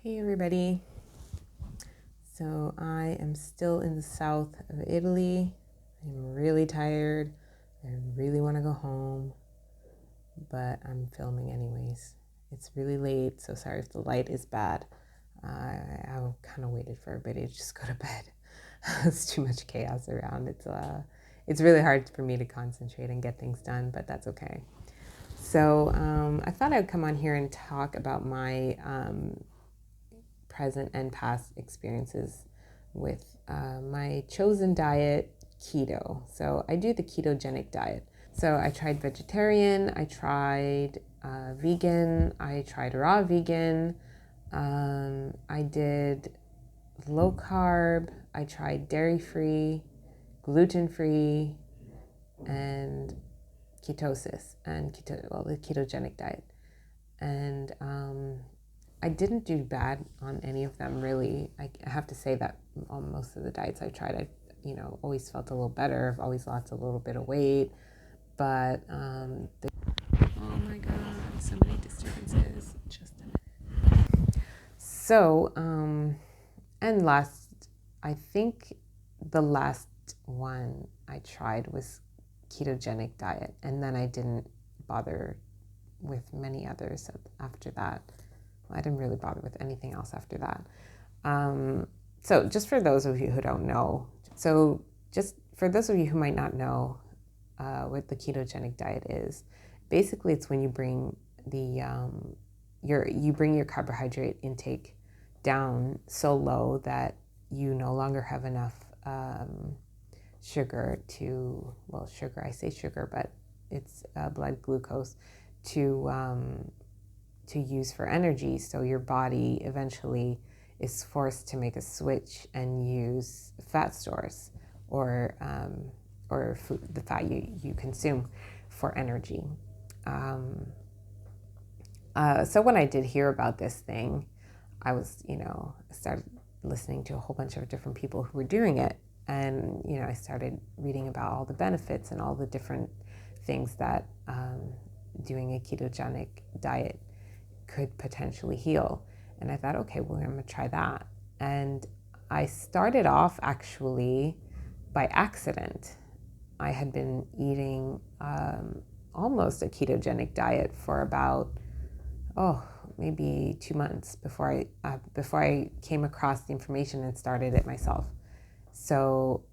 Hey everybody. So I am still in the south of Italy. I'm really tired. I really want to go home, but I'm filming anyways. It's really late, so sorry if the light is bad. I kind of waited for everybody to just go to bed. It's too much chaos around. It's really hard for me to concentrate and get things done, but that's okay. So I thought I'd come on here and talk about my present and past experiences with my chosen diet, keto. So I do the ketogenic diet. So I tried vegetarian, I tried vegan, I tried raw vegan, I did low carb, I tried dairy free, gluten free, and ketosis and the ketogenic diet. And I didn't do bad on any of them, really. I have to say that on most of the diets I tried, I always felt a little better. I've always lost a little bit of weight, but oh my god, so many disturbances. Just a minute. So, and I think the last one I tried was ketogenic diet, and then I didn't bother with many others after that. I didn't really bother with anything else after that. So just for those of you who don't know, just for those of you who might not know what the ketogenic diet is, basically it's when you bring you bring your carbohydrate intake down so low that you no longer have enough sugar. I say sugar, but it's blood glucose to use for energy. So your body eventually is forced to make a switch and use fat stores or food, the fat you consume for energy. So when I did hear about this thing, I started listening to a whole bunch of different people who were doing it. And, I started reading about all the benefits and all the different things that doing a ketogenic diet could potentially heal. And I thought, okay, well, I'm going to try that. And I started off actually by accident. I had been eating almost a ketogenic diet for about, maybe 2 months before I came across the information and started it myself. So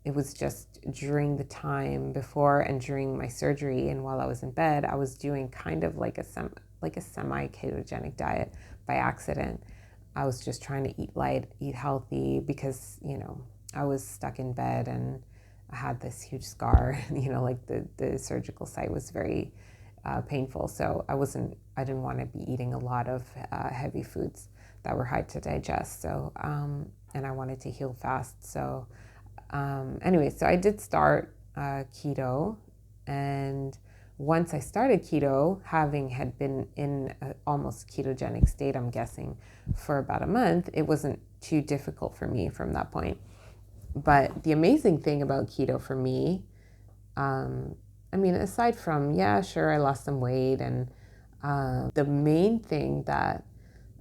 it was just during the time before and during my surgery, and while I was in bed, I was doing kind of like a semi-ketogenic diet by accident. I was just trying to eat light, eat healthy, because I was stuck in bed and I had this huge scar. Like the surgical site was very painful, so I didn't want to be eating a lot of heavy foods that were hard to digest. So and I wanted to heal fast. So so I did start keto, and once I started keto, had been in an almost ketogenic state, I'm guessing, for about a month, it wasn't too difficult for me from that point. But the amazing thing about keto for me, aside from, yeah, sure, I lost some weight, and the main thing that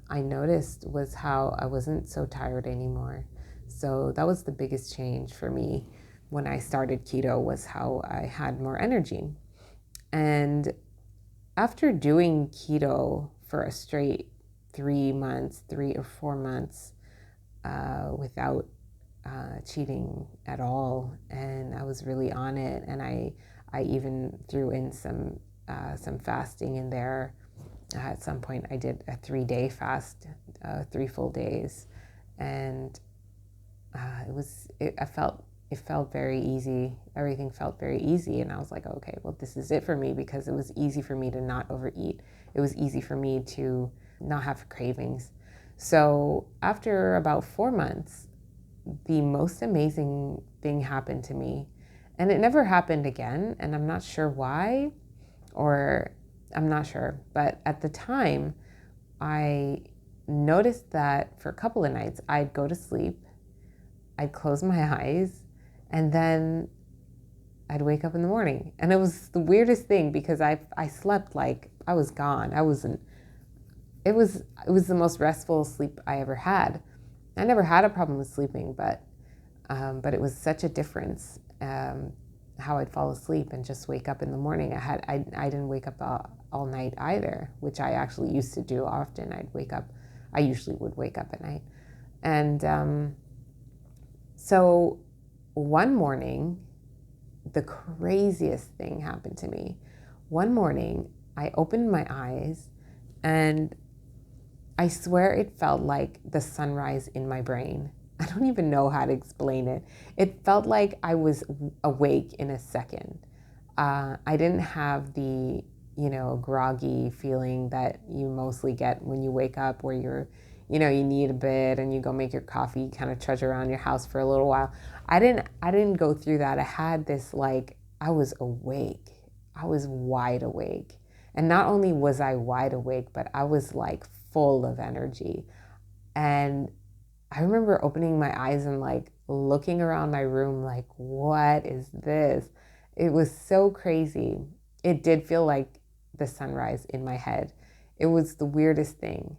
I noticed was how I wasn't so tired anymore. So that was the biggest change for me when I started keto, was how I had more energy. And after doing keto for a straight 3 or 4 months, without cheating at all, and I was really on it, and I even threw in some fasting in there. At some point, I did a 3-day fast, 3 full days, and it felt very easy. Everything felt very easy, and I was like, okay, well, this is it for me, because it was easy for me to not overeat. It was easy for me to not have cravings. So after about 4 months, the most amazing thing happened to me, and it never happened again, and I'm not sure why, or I'm not sure, but at the time, I noticed that for a couple of nights, I'd go to sleep, I'd close my eyes, and then I'd wake up in the morning. And it was the weirdest thing, because I slept like I was gone. I wasn't it was the most restful sleep I ever had. I never had a problem with sleeping, but it was such a difference, how I'd fall asleep and just wake up in the morning. I didn't wake up all night either, which I actually used to do often. I usually would wake up at night. And so one morning, the craziest thing happened to me. One morning, I opened my eyes and I swear it felt like the sunrise in my brain. I don't even know how to explain it. It felt like I was awake in a second. I didn't have the, groggy feeling that you mostly get when you wake up, where you need a bit and you go make your coffee, kind of trudge around your house for a little while. I didn't go through that. I had this, like, I was awake. I was wide awake. And not only was I wide awake, but I was like full of energy. And I remember opening my eyes and like looking around my room like, what is this? It was so crazy. It did feel like the sunrise in my head. It was the weirdest thing.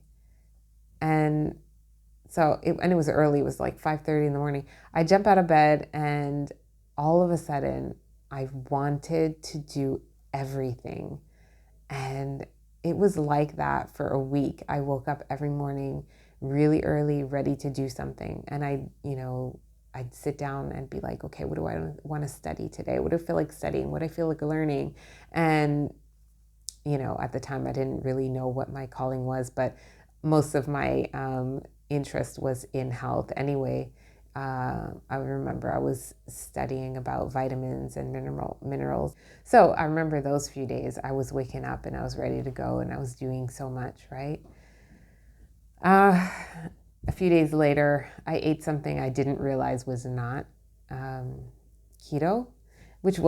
And and it was early. It was like 5:30 in the morning. I jump out of bed and all of a sudden I wanted to do everything. And it was like that for a week. I woke up every morning really early, ready to do something. And I'd sit down and be like, okay, what do I want to study today? What do I feel like studying? What do I feel like learning? And, at the time I didn't really know what my calling was, but most of my interest was in health anyway. I remember I was studying about vitamins and minerals. So I remember those few days I was waking up and I was ready to go and I was doing so much, right? A few days later, I ate something I didn't realize was not keto, which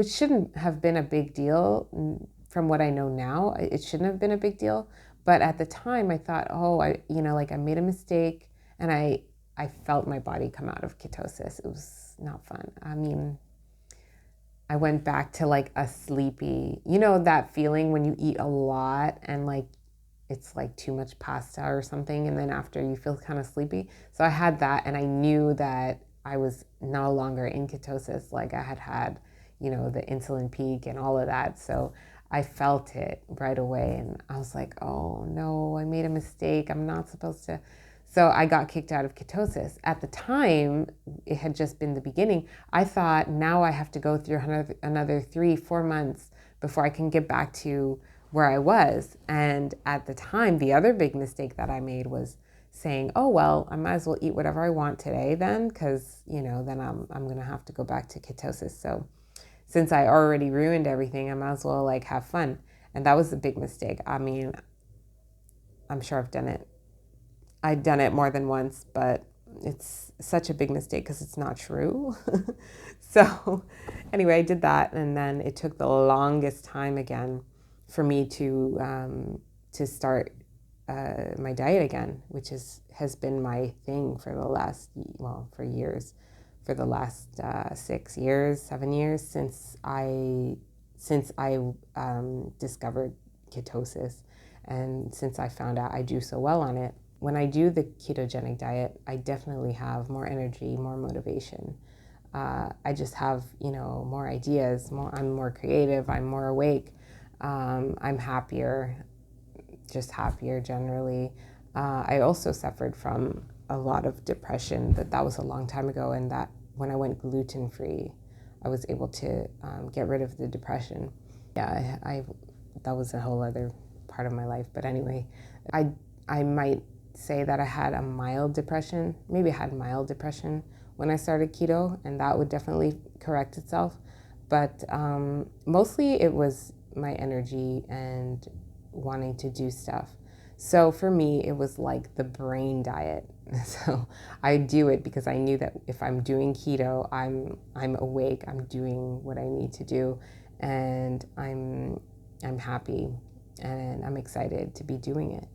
shouldn't have been a big deal. From what I know now, it shouldn't have been a big deal. But at the time, I thought, oh, I made a mistake, and I felt my body come out of ketosis. It was not fun. I mean, I went back to like a sleepy, that feeling when you eat a lot and like it's like too much pasta or something, and then after you feel kind of sleepy. So I had that, and I knew that I was no longer in ketosis. Like I had, the insulin peak and all of that. So I felt it right away, and I was like, oh no, I made a mistake. I'm not supposed to. So I got kicked out of ketosis. At the time, it had just been the beginning. I thought now I have to go through another 3-4 months before I can get back to where I was. And at the time, the other big mistake that I made was saying, oh, well, I might as well eat whatever I want today then, because, then I'm going to have to go back to ketosis. So since I already ruined everything, I might as well like have fun. And that was a big mistake. I mean, I'm sure I've done it more than once, but it's such a big mistake because it's not true. So anyway, I did that, and then it took the longest time again for me to start my diet again, which has been my thing for the last, for years, for the last 6 years, 7 years since I discovered ketosis, and since I found out I do so well on it. When I do the ketogenic diet, I definitely have more energy, more motivation. I just have, more ideas. I'm more creative. I'm more awake. I'm happier, just happier generally. I also suffered from a lot of depression, but that was a long time ago. And that when I went gluten-free, I was able to get rid of the depression. Yeah, that was a whole other part of my life. But anyway, I might say that I had a mild depression. Maybe I had mild depression when I started keto, and that would definitely correct itself. But mostly it was my energy and wanting to do stuff. So for me, it was like the brain diet. So I do it because I knew that if I'm doing keto, I'm awake, I'm doing what I need to do, and I'm happy and I'm excited to be doing it.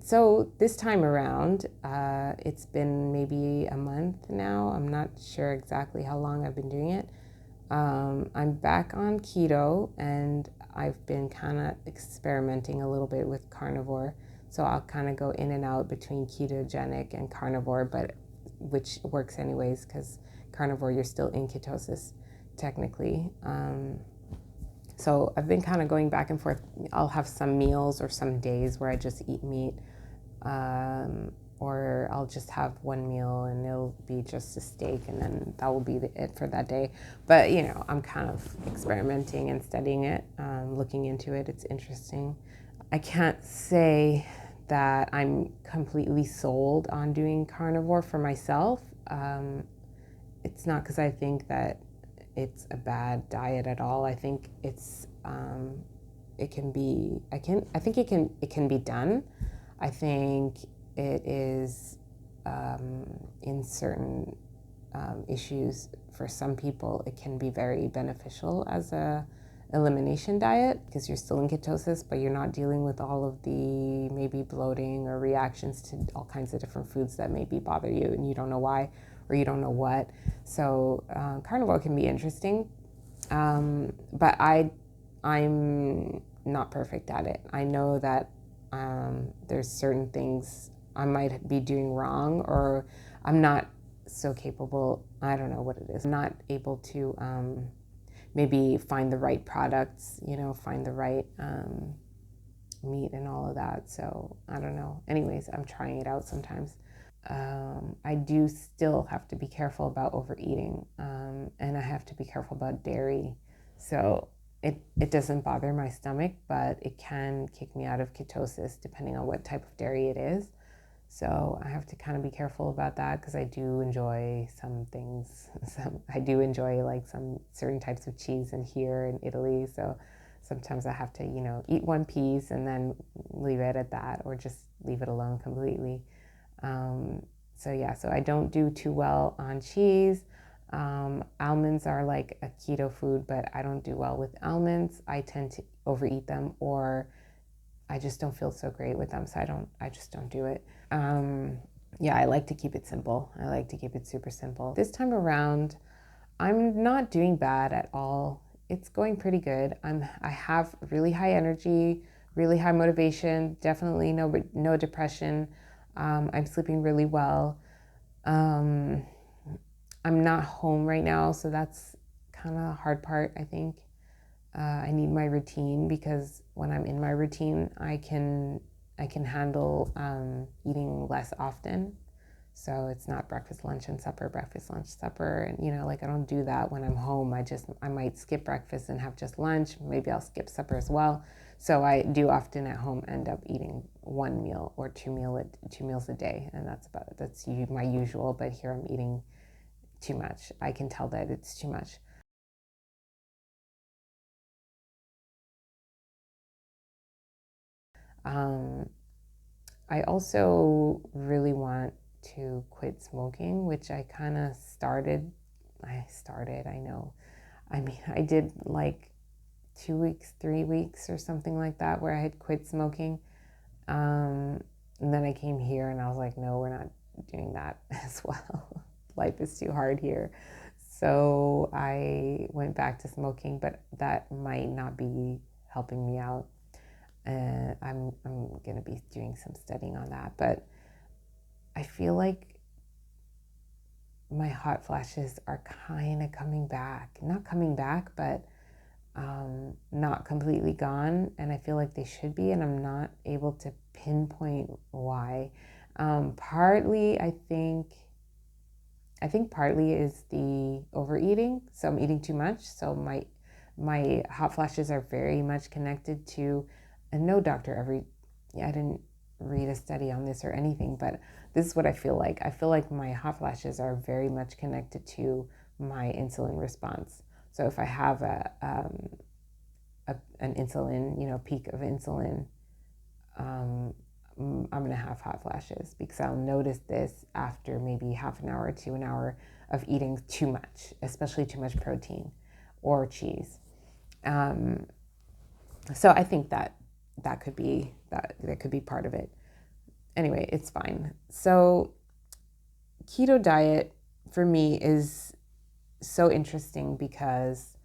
So this time around, it's been maybe a month now. I'm not sure exactly how long I've been doing it. I'm back on keto, and I've been kind of experimenting a little bit with carnivore. So I'll kind of go in and out between ketogenic and carnivore, but which works anyways because carnivore, you're still in ketosis technically. So I've been kind of going back and forth. I'll have some meals or some days where I just eat meat, or I'll just have one meal and it'll be just a steak, and then that will be it for that day. But I'm kind of experimenting and studying it, looking into it. It's interesting. I can't say that I'm completely sold on doing carnivore for myself. It's not because I think that it's a bad diet at all. I think it can be. I think it can be done. I think it is in certain issues for some people. It can be very beneficial as a elimination diet because you're still in ketosis, but you're not dealing with all of the maybe bloating or reactions to all kinds of different foods that maybe bother you and you don't know why or you don't know what. So carnivore can be interesting, but I'm not perfect at it. I know that there's certain things I might be doing wrong, or I'm not so capable. I don't know what it is. I'm not able to maybe find the right products, find the right meat and all of that. So I don't know. Anyways, I'm trying it out sometimes. I do still have to be careful about overeating, and I have to be careful about dairy. So it doesn't bother my stomach, but it can kick me out of ketosis depending on what type of dairy it is. So I have to kind of be careful about that because I do enjoy some things. I do enjoy like some certain types of cheese in here in Italy. So sometimes I have to, eat one piece and then leave it at that, or just leave it alone completely. So I don't do too well on cheese. Almonds are like a keto food, but I don't do well with almonds. I tend to overeat them, or I just don't feel so great with them. So I just don't do it. I like to keep it simple. I like to keep it super simple. This time around, I'm not doing bad at all. It's going pretty good. I have really high energy, really high motivation, definitely no depression. I'm sleeping really well. I'm not home right now, so that's kind of the hard part, I think. I need my routine because when I'm in my routine, I can handle eating less often. So it's not breakfast, lunch, and supper, breakfast, lunch, supper. And, I don't do that when I'm home. I might skip breakfast and have just lunch. Maybe I'll skip supper as well. So I do often at home end up eating one meal or two meals a day. And that's my usual, but here I'm eating too much. I can tell that it's too much. I also really want to quit smoking, which I kind of started. I know. I mean, I did like 2 weeks, 3 weeks, or something like that, where I had quit smoking. And then I came here and I was like, no, we're not doing that as well. Life is too hard here. So I went back to smoking, but that might not be helping me out. I'm going to be doing some studying on that. But I feel like my hot flashes are kind of coming back. Not coming back, but not completely gone. And I feel like they should be, and I'm not able to pinpoint why. Partly, I think partly is the overeating. So I'm eating too much. So my hot flashes are very much connected to, and no doctor I didn't read a study on this or anything, but this is what I feel like. I feel like my hot flashes are very much connected to my insulin response. So if I have an insulin, peak of insulin, I'm going to have hot flashes because I'll notice this after maybe half an hour to an hour of eating too much, especially too much protein or cheese. So I think that could be part of it. Anyway, it's fine. So keto diet for me is so interesting because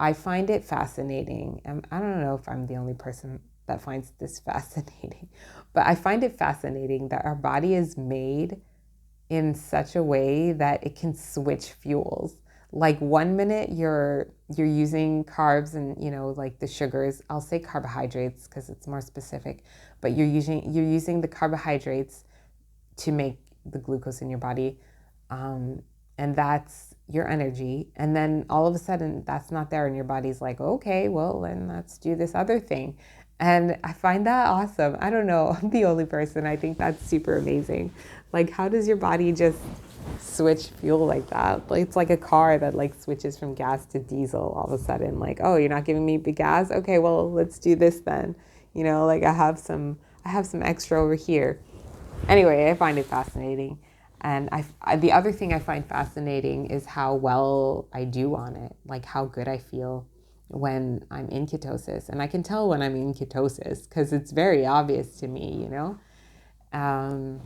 I find it fascinating. And I don't know if I'm the only person that finds this fascinating, but I find it fascinating that our body is made in such a way that it can switch fuels. Like one minute you're using carbs and like the sugars. I'll say carbohydrates because it's more specific, but you're using the carbohydrates to make the glucose in your body, and that's your energy. And then all of a sudden, that's not there, and your body's like, okay, well then let's do this other thing. And I find that awesome. I don't know. I'm the only person. I think that's super amazing. Like, how does your body just switch fuel like that? Like, it's like a car that like switches from gas to diesel all of a sudden. Like, oh, you're not giving me the gas? Okay, well, let's do this then. Like I have some extra over here. Anyway, I find it fascinating. And the other thing I find fascinating is how well I do on it, like how good I feel when I'm in ketosis. And I can tell when I'm in ketosis because it's very obvious to me. Um,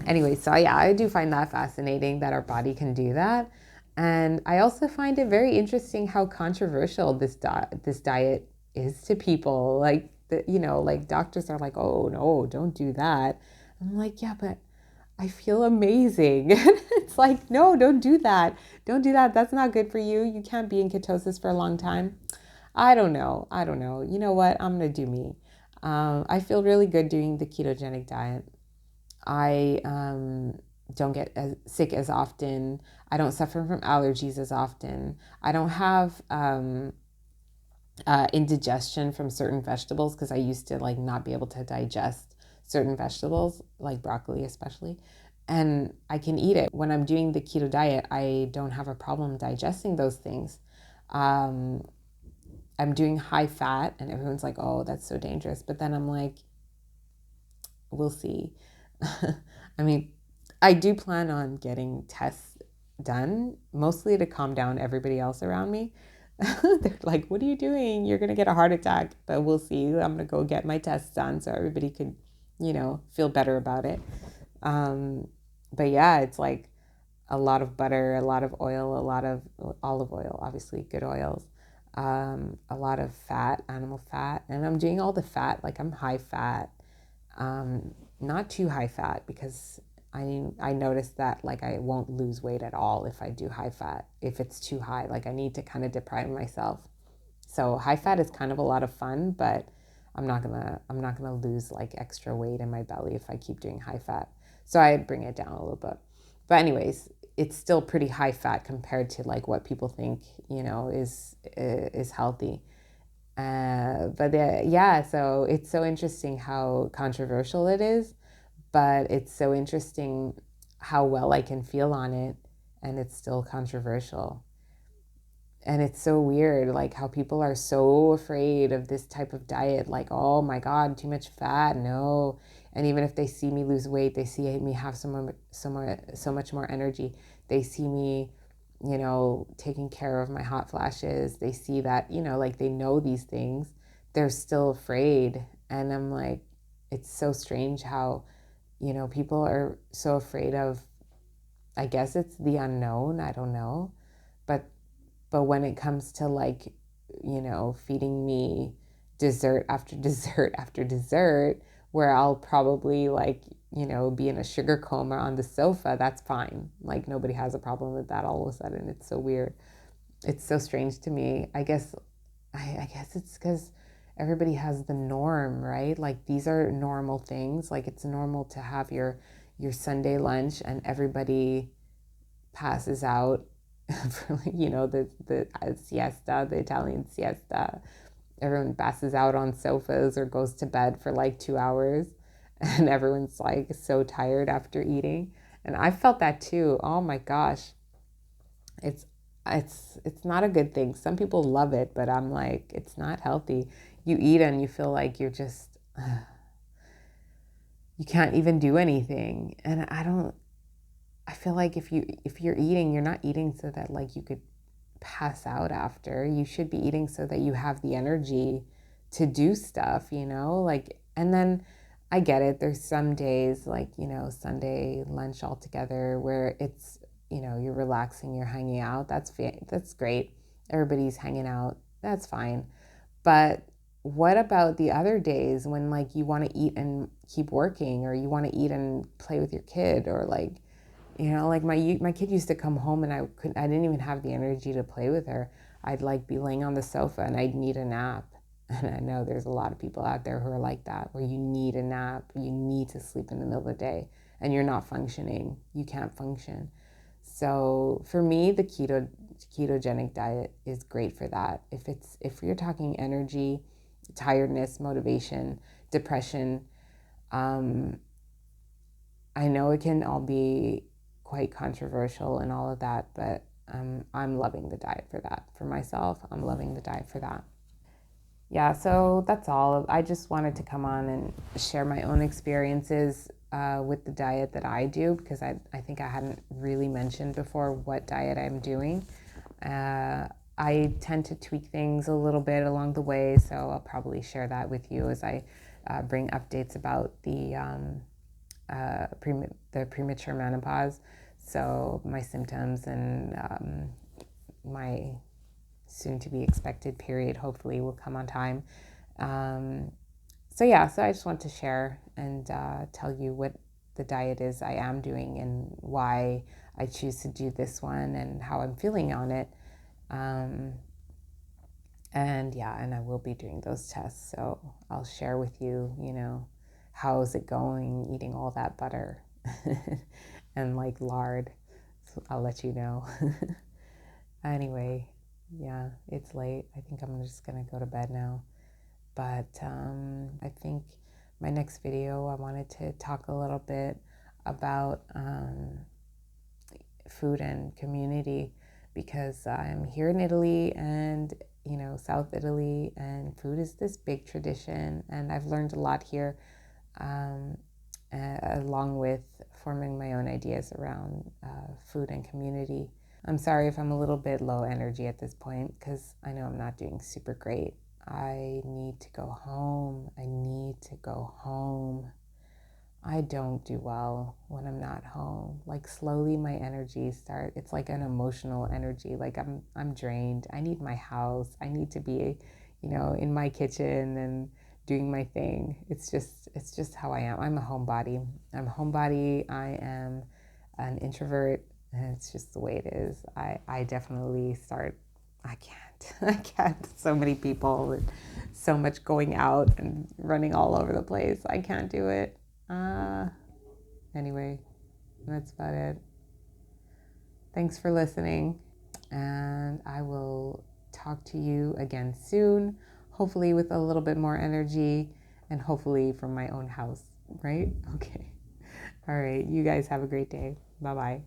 anyway, so yeah, I do find that fascinating that our body can do that. And I also find it very interesting how controversial this diet is to people. Like, like doctors are like, oh no, don't do that. I'm like, yeah, but I feel amazing. It's like, no, don't do that. Don't do that. That's not good for you. You can't be in ketosis for a long time. I don't know. I don't know. You know what? I'm going to do me. I feel really good doing the ketogenic diet. I don't get sick as often. I don't suffer from allergies as often. I don't have indigestion from certain vegetables because I used to like not be able to digest certain vegetables, like broccoli especially. And I can eat it. When I'm doing the keto diet, I don't have a problem digesting those things. Um, I'm doing high fat, and everyone's like, oh, that's so dangerous. But then I'm like, we'll see. I mean, I do plan on getting tests done, mostly to calm down everybody else around me. They're like, what are you doing? You're going to get a heart attack. But we'll see. I'm going to go get my tests done so everybody could, feel better about it. Um, but yeah, it's like a lot of butter, a lot of oil, a lot of olive oil, obviously good oils, a lot of fat, animal fat. And I'm doing all the fat, like I'm high fat, not too high fat because I noticed that like I won't lose weight at all if I do high fat. If it's too high, like I need to kind of deprive myself. So high fat is kind of a lot of fun, but I'm not gonna lose like extra weight in my belly if I keep doing high fat. So I bring it down a little bit. But anyways, it's still pretty high fat compared to like what people think, is healthy. But yeah, so it's so interesting how controversial it is, but it's so interesting how well I can feel on it, and it's still controversial. And it's so weird, like how people are so afraid of this type of diet, like, oh my God, too much fat, no. And even if they see me lose weight, they see me have so much more energy. They see me, taking care of my hot flashes. They see that, like they know these things. They're still afraid. And I'm like, it's so strange how, people are so afraid of, I guess it's the unknown. I don't know. But when it comes to like, feeding me dessert after dessert after dessert, where I'll probably like, be in a sugar coma on the sofa, that's fine. Like nobody has a problem with that all of a sudden. It's so weird. It's so strange to me. I guess it's because everybody has the norm, right? Like these are normal things. Like it's normal to have your Sunday lunch and everybody passes out for the siesta, the Italian siesta. Everyone passes out on sofas or goes to bed for like 2 hours, and everyone's like so tired after eating. And I felt that too. Oh my gosh, it's it's not a good thing. Some people love it, but I'm like, it's not healthy. You eat and you feel like you're just you can't even do anything. And I feel like if you're eating, you're not eating so that like you could pass out after. You should be eating so that you have the energy to do stuff, like. And then I get it, there's some days like, Sunday lunch all together where it's, you're relaxing, you're hanging out. That's great. Everybody's hanging out, That's fine. But what about the other days when like you want to eat and keep working, or you want to eat and play with your kid, or like, like my kid used to come home and I didn't even have the energy to play with her. I'd like be laying on the sofa and I'd need a nap. And I know there's a lot of people out there who are like that, where you need a nap, you need to sleep in the middle of the day and you're not functioning. You can't function. So for me, the ketogenic diet is great for that. If you're talking energy, tiredness, motivation, depression, um, I know it can all be quite controversial and all of that, but I'm loving the diet for that. For myself, I'm loving the diet for that. Yeah, so that's all. I just wanted to come on and share my own experiences with the diet that I do, because I think I hadn't really mentioned before what diet I'm doing. I tend to tweak things a little bit along the way, so I'll probably share that with you as I bring updates about the premature menopause. So my symptoms and my soon to be expected period hopefully will come on time. Um, so yeah, so I just want to share and tell you what the diet is I am doing and why I choose to do this one and how I'm feeling on it. Um, and yeah, and I will be doing those tests. So I'll share with you, how's it going eating all that butter and like lard. So I'll let you know. Anyway, yeah, it's late. I think I'm just going to go to bed now. But I think my next video, I wanted to talk a little bit about food and community, because I'm here in Italy and, South Italy, and food is this big tradition. And I've learned a lot here, um, along with forming my own ideas around food and community. I'm sorry if I'm a little bit low energy at this point, because I know I'm not doing super great. I need to go home. I need to go home. I don't do well when I'm not home. Like slowly my energy it's like an emotional energy. Like I'm drained. I need my house. I need to be, in my kitchen and doing my thing. It's just how I am. I'm a homebody. I'm a homebody. I am an introvert, and it's just the way it is. I definitely I can't. I can't. So many people and so much going out and running all over the place. I can't do it. Uh, anyway, that's about it. Thanks for listening, and I will talk to you again soon, hopefully with a little bit more energy and hopefully from my own house, right? Okay. All right. You guys have a great day. Bye bye.